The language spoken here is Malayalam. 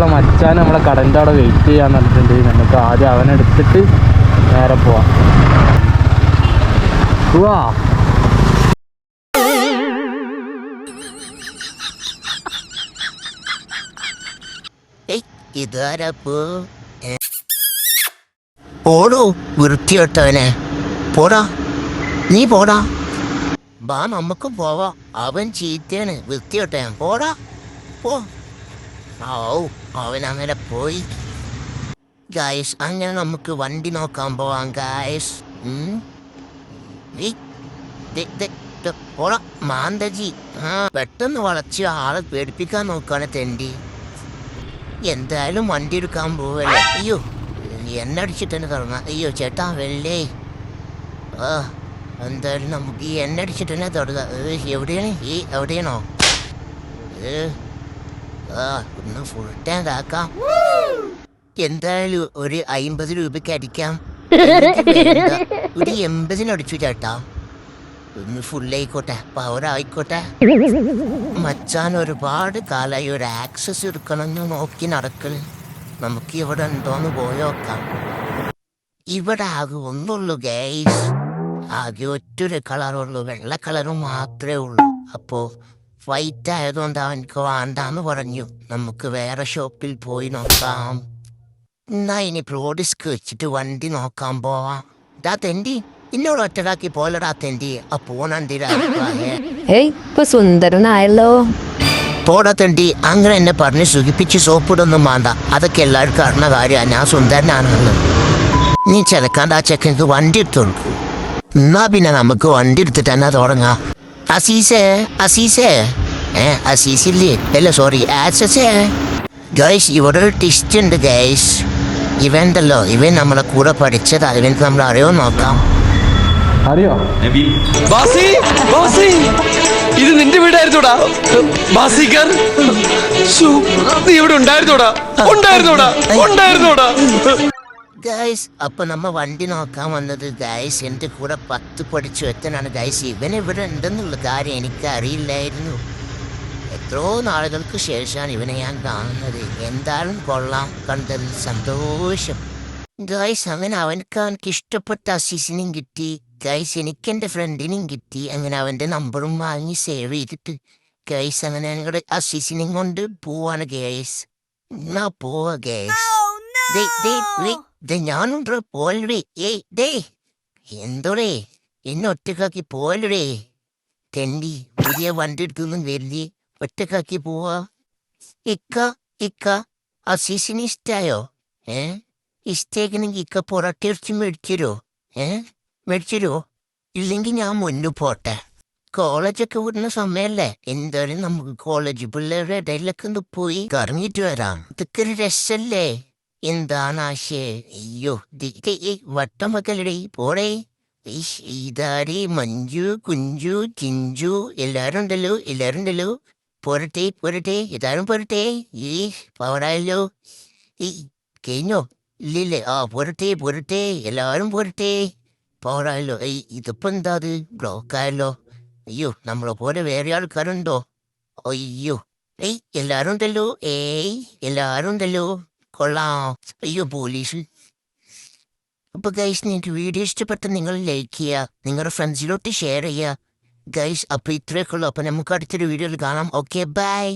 നമ്മളെ മച്ചാൻ നമ്മളെ കടൻ്റെ അവിടെ വെയിറ്റ് ചെയ്യാൻ പറഞ്ഞിട്ടുണ്ട്. നമുക്ക് ആദ്യം അവനെടുത്തിട്ട് നേരെ പോവാം. പോവാ. ഇതാരപ്പോ പോടോ വൃത്തിയോട്ടവനെ, പോടാ നീ പോടാ. ബാ നമുക്കും പോവാ. അവൻ ചീത്തയാണ്, വൃത്തിയോട്ടവൻ. പോടാ പോ. അവൻ അങ്ങനെ പോയി. ഗായ്സ് അങ്ങനെ നമുക്ക് വണ്ടി നോക്കാൻ പോവാം ഗായ്സ്. പോടാ മാന്തജി. പെട്ടെന്ന് വളച്ച് ആളെ പേടിപ്പിക്കാൻ നോക്കാണ് തെണ്ടി. എന്തായാലും വണ്ടി എടുക്കാൻ പോവല്ലേ. അയ്യോ എണ്ണ അടിച്ചിട്ട് തന്നെ തുടങ്ങാം. അയ്യോ ചേട്ടാ വെള്ളേ. എന്തായാലും നമുക്ക് ഈ എണ്ണ അടിച്ചിട്ട് തന്നെ തുടങ്ങാം. എവിടെയാണ് എവിടെയാണോ? ഒന്ന് ഫുൾ ടാങ്ക് ആക്കാം. എന്തായാലും ഒരു 50 രൂപയ്ക്ക് അടിക്കാം. ഒരു 80 അടിച്ചു ചേട്ടാ. ഒന്ന് ഫുള്ളായിക്കോട്ടെ, പവറായിക്കോട്ടെ. മച്ചാൻ ഒരുപാട് കാലമായി ഒരു ആക്സസ് എടുക്കണമെന്ന് നോക്കി നടക്കൽ. നമുക്ക് ഇവിടെ ഉണ്ടോന്ന് പോയോക്കാം. ഇവിടെ ആകെ ഒന്നുള്ളൂ ഗൈസ്. ആകെ ഒറ്റൊരു കളറുള്ളൂ, വെള്ള കളറും മാത്രമേ ഉള്ളൂ. അപ്പോൾ വൈറ്റ് ആയതുകൊണ്ട് അവനക്ക് വേണ്ടാന്ന് പറഞ്ഞു. നമുക്ക് വേറെ ഷോപ്പിൽ പോയി നോക്കാം. എന്നാ ഇനി പ്രോഡിസ്ക് വെച്ചിട്ട് വണ്ടി നോക്കാൻ പോവാം. ഇതാ തെണ്ടി ഇന്നോട് ഒറ്റടാക്കി പോലടാ തെണ്ടി. ആ പോണണ്ടിരാ ഇപ്പൊ സുന്ദരനായല്ലോ. പോടാ തെണ്ടി. അങ്ങനെ എന്നെ പറഞ്ഞ് സുഖിപ്പിച്ച് സോപ്പിടൊന്നും വേണ്ട. അതൊക്കെ എല്ലാവർക്കും അറിഞ്ഞ കാര്യമാണ്. ഞാൻ സുന്ദരനാണെന്ന്. നീ ചിലക്കാണ്ട് ആ ചെക്കൻക്ക് വണ്ടി എടുത്തു കൊടുക്കും. എന്നാ പിന്നെ നമുക്ക് വണ്ടി എടുത്തിട്ട് തന്നെ തുടങ്ങാം. അസീസേ അസീസില്ലേ, അല്ല സോറി ആസസേ. ഗൈസ് ഇവിടെ ഒരു ടിസ്റ്റ് ഉണ്ട് ഗൈസ്. ഇവൻ്റല്ലോ, ഇവൻ നമ്മളെ കൂടെ പഠിച്ചതാ. ഇവൻക്ക് നമ്മൾ അറിയോ നോക്കാം. അറിയോ? ഇത് നിന്റെ വീടായിരുന്നോടാ ബാസിക്കർ? നീ ഇവിടെ ഉണ്ടായിരുന്നോടാ? ഗൈസ് അപ്പൊ നമ്മ വണ്ടി നോക്കാൻ വന്നത് ഗൈസ് എന്റെ കൂടെ 10 പഠിച്ചു എത്തനാണ് ഗൈസ്. ഇവൻ ഇവിടെ ഉണ്ടെന്നുള്ള കാര്യം എനിക്ക് അറിയില്ലായിരുന്നു. എത്രയോ നാളുകൾക്ക് ശേഷമാണ് ഇവനെ ഞാൻ കാണുന്നത്. എന്തായാലും കൊള്ളാം, കണ്ടതിൽ സന്തോഷം ഗൈസ്. അങ്ങനെ അവനക്ക് ഇഷ്ടപ്പെട്ട അസീസിനും കിട്ടി ഗൈസ്. എനിക്ക് എൻ്റെ ഫ്രണ്ടിനും കിട്ടി. അങ്ങനെ അവൻ്റെ നമ്പറും വാങ്ങി സേവ് ചെയ്തിട്ട് ഗൈസ് അങ്ങനെ ഞങ്ങളുടെ അസീസിനെയും കൊണ്ട് പോവാണ് ഗൈസ്. എന്നാ പോവാ ഗൈസ്. ഞാനുണ്ടോ പോലേ. എന്തോടേ എന്നെ ഒറ്റക്കാക്കി പോലേ തെണ്ടി. പുതിയ വണ്ടി എടുത്തൊന്നും വരില്ലേ, ഒറ്റക്കാക്കി പോവാ. ഇക്ക അസീസിന് ഇഷ്ടായോ? ഇഷ്ടേക്കണെങ്കിൽ ഇക്ക പൊറോട്ട ഇറച്ചി മേടിച്ചരോ? ഇല്ലെങ്കിൽ ഞാൻ മുന്നു പോട്ടെ. കോളേജൊക്കെ വിടുന്ന സമയല്ലേ. എന്തായാലും നമുക്ക് കോളേജ് പിള്ളേരുടെ ഇടയിലൊക്കെ ഒന്ന് പോയി കറങ്ങിയിട്ട് വരാം. ഇതൊക്കെ ഒരു രസല്ലേ. എന്താണ് ആശേ? അയ്യോ വട്ടം വെക്കലടേ. പോടേ. ഇതാരി മഞ്ജു, കുഞ്ചു, ചിഞ്ചു എല്ലാരും ഉണ്ടല്ലോ. പോരട്ടെ എല്ലാരും പോരട്ടെ. പവറായല്ലോ. കഴിഞ്ഞോ? ഇല്ലേ? പോരട്ടെ എല്ലാരും പോരട്ടെ. പവറായല്ലോ. ഇതിപ്പോ എന്താ അത് ബ്ലോക്കായല്ലോ. അയ്യോ നമ്മളെ പോലെ വേറെ ആൾക്കാരുണ്ടോ? അയ്യോ എല്ലാരും ഉണ്ടല്ലോ. കൊള്ളാം. അയ്യോ പോലീസ്. അപ്പൊ ഗൈസ് നിങ്ങൾക്ക് വീഡിയോ ഇഷ്ടപ്പെട്ട നിങ്ങൾ ലൈക്ക് ചെയ്യുക, നിങ്ങളുടെ ഫ്രണ്ട്സിലോട്ട് ഷെയർ ചെയ്യുക ഗൈസ്. അപ്പൊ ഇത്രയൊക്കെ ഉള്ളൂ. അപ്പൊ നമുക്ക് അടുത്തൊരു വീഡിയോയിൽ കാണാം. Okay bye.